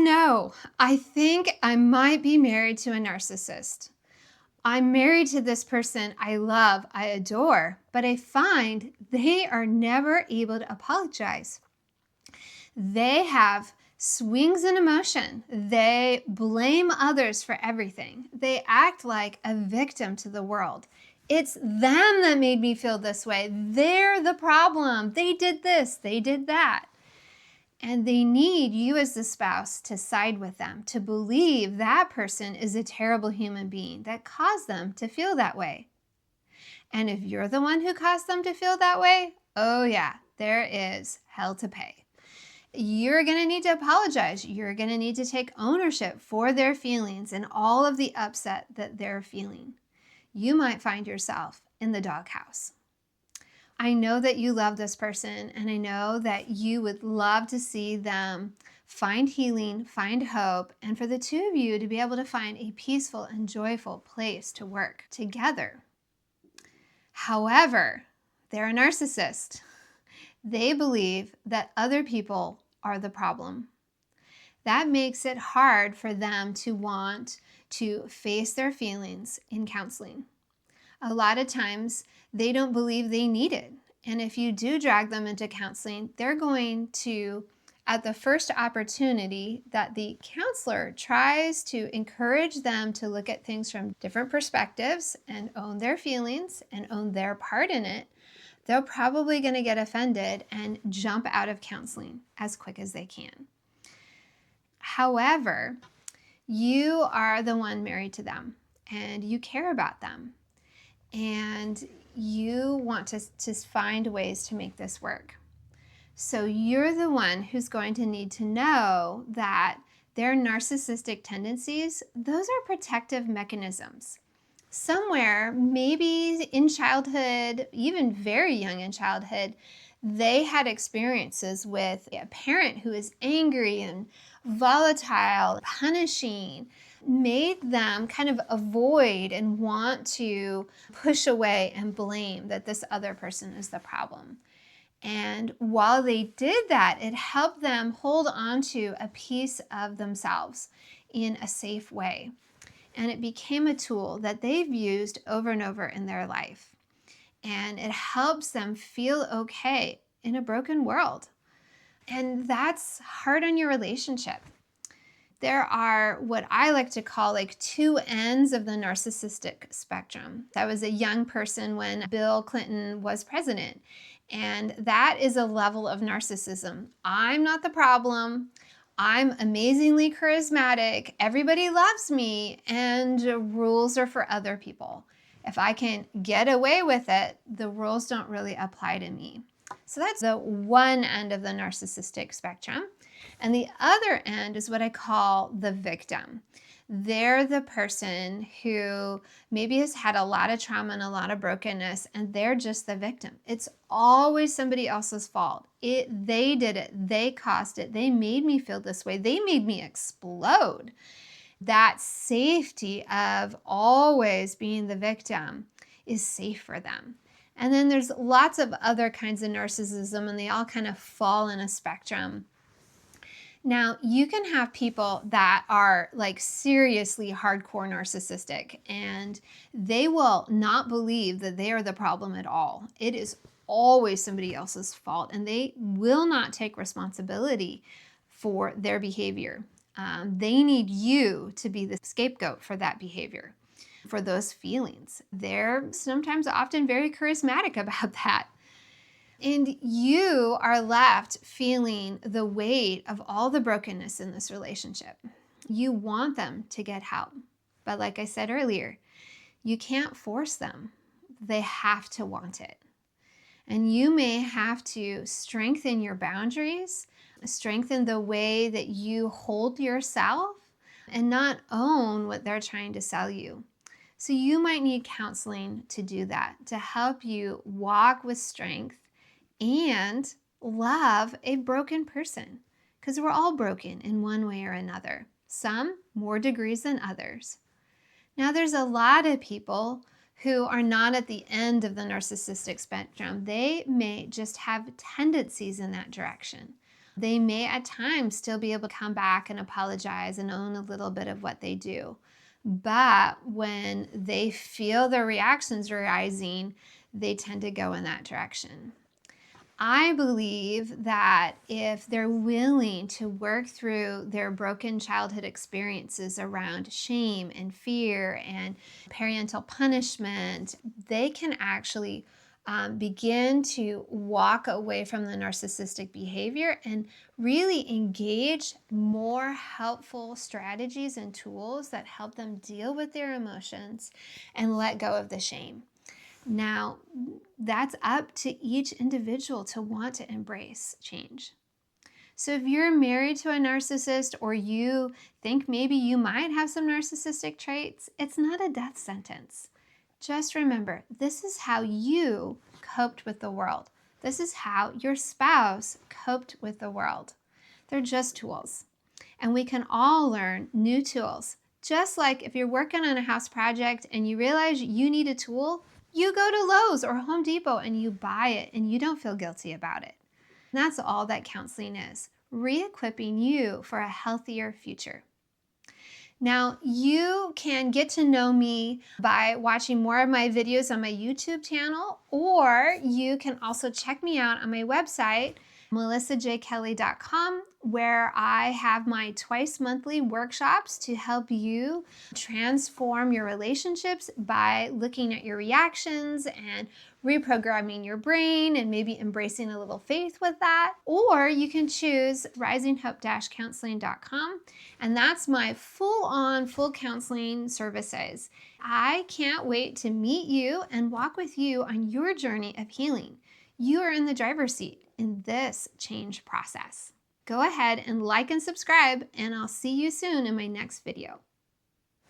no, I think I might be married to a narcissist. I'm married to this person I love, I adore, but I find they are never able to apologize. They have swings in emotion. They blame others for everything. They act like a victim to the world. It's them that made me feel this way. They're the problem. They did this, they did that. And they need you as the spouse to side with them, to believe that person is a terrible human being that caused them to feel that way. And if you're the one who caused them to feel that way, oh yeah, there is hell to pay. You're going to need to apologize. You're going to need to take ownership for their feelings and all of the upset that they're feeling. You might find yourself in the doghouse. I know that you love this person, and I know that you would love to see them find healing, find hope, and for the two of you to be able to find a peaceful and joyful place to work together. However, they're a narcissist. They believe that other people are the problem. That makes it hard for them to want to face their feelings in counseling. A lot of times they don't believe they need it. And if you do drag them into counseling, they're going to, at the first opportunity that the counselor tries to encourage them to look at things from different perspectives and own their feelings and own their part in it, they're probably going to get offended and jump out of counseling as quick as they can. However, you are the one married to them and you care about them. And you want to find ways to make this work. So you're the one who's going to need to know that their narcissistic tendencies, those are protective mechanisms. Somewhere, maybe in childhood, even very young in childhood, they had experiences with a parent who is angry and volatile, punishing, made them kind of avoid and want to push away and blame that this other person is the problem. And while they did that, it helped them hold on to a piece of themselves in a safe way. And it became a tool that they've used over and over in their life. And it helps them feel okay in a broken world. And that's hard on your relationship. There are what I like to call like two ends of the narcissistic spectrum. I was a young person when Bill Clinton was president, and that is a level of narcissism. I'm not the problem. I'm amazingly charismatic. Everybody loves me, and rules are for other people. If I can get away with it, the rules don't really apply to me. So that's the one end of the narcissistic spectrum. And the other end is what I call the victim. They're the person who maybe has had a lot of trauma and a lot of brokenness, and they're just the victim. It's always somebody else's fault. They did it. They caused it. They made me feel this way. They made me explode. That safety of always being the victim is safe for them. And then there's lots of other kinds of narcissism, and they all kind of fall in a spectrum. Now, you can have people that are like seriously hardcore narcissistic, and they will not believe that they are the problem at all. It is always somebody else's fault, and they will not take responsibility for their behavior. They need you to be the scapegoat for that behavior, for those feelings. They're sometimes often very charismatic about that. And you are left feeling the weight of all the brokenness in this relationship. You want them to get help. But like I said earlier, you can't force them. They have to want it. And you may have to strengthen your boundaries, strengthen the way that you hold yourself, and not own what they're trying to sell you. So you might need counseling to do that, to help you walk with strength and love a broken person, because we're all broken in one way or another, some more degrees than others. Now, there's a lot of people who are not at the end of the narcissistic spectrum. They may just have tendencies in that direction. They may at times still be able to come back and apologize and own a little bit of what they do. But when they feel their reactions rising, they tend to go in that direction. I believe that if they're willing to work through their broken childhood experiences around shame and fear and parental punishment, they can actually begin to walk away from the narcissistic behavior and really engage more helpful strategies and tools that help them deal with their emotions and let go of the shame. Now, that's up to each individual to want to embrace change. So if you're married to a narcissist, or you think maybe you might have some narcissistic traits, it's not a death sentence. Just remember, this is how you coped with the world. This is how your spouse coped with the world. They're just tools. And we can all learn new tools. Just like if you're working on a house project and you realize you need a tool, you go to Lowe's or Home Depot and you buy it, and you don't feel guilty about it. And that's all that counseling is, re-equipping you for a healthier future. Now, you can get to know me by watching more of my videos on my YouTube channel, or you can also check me out on my website, melissajkelly.com, where I have my twice monthly workshops to help you transform your relationships by looking at your reactions and reprogramming your brain and maybe embracing a little faith with that. Or you can choose risinghope-counseling.com, and that's my full counseling services. I can't wait to meet you and walk with you on your journey of healing. You are in the driver's seat in this change process. Go ahead and like and subscribe, and I'll see you soon in my next video.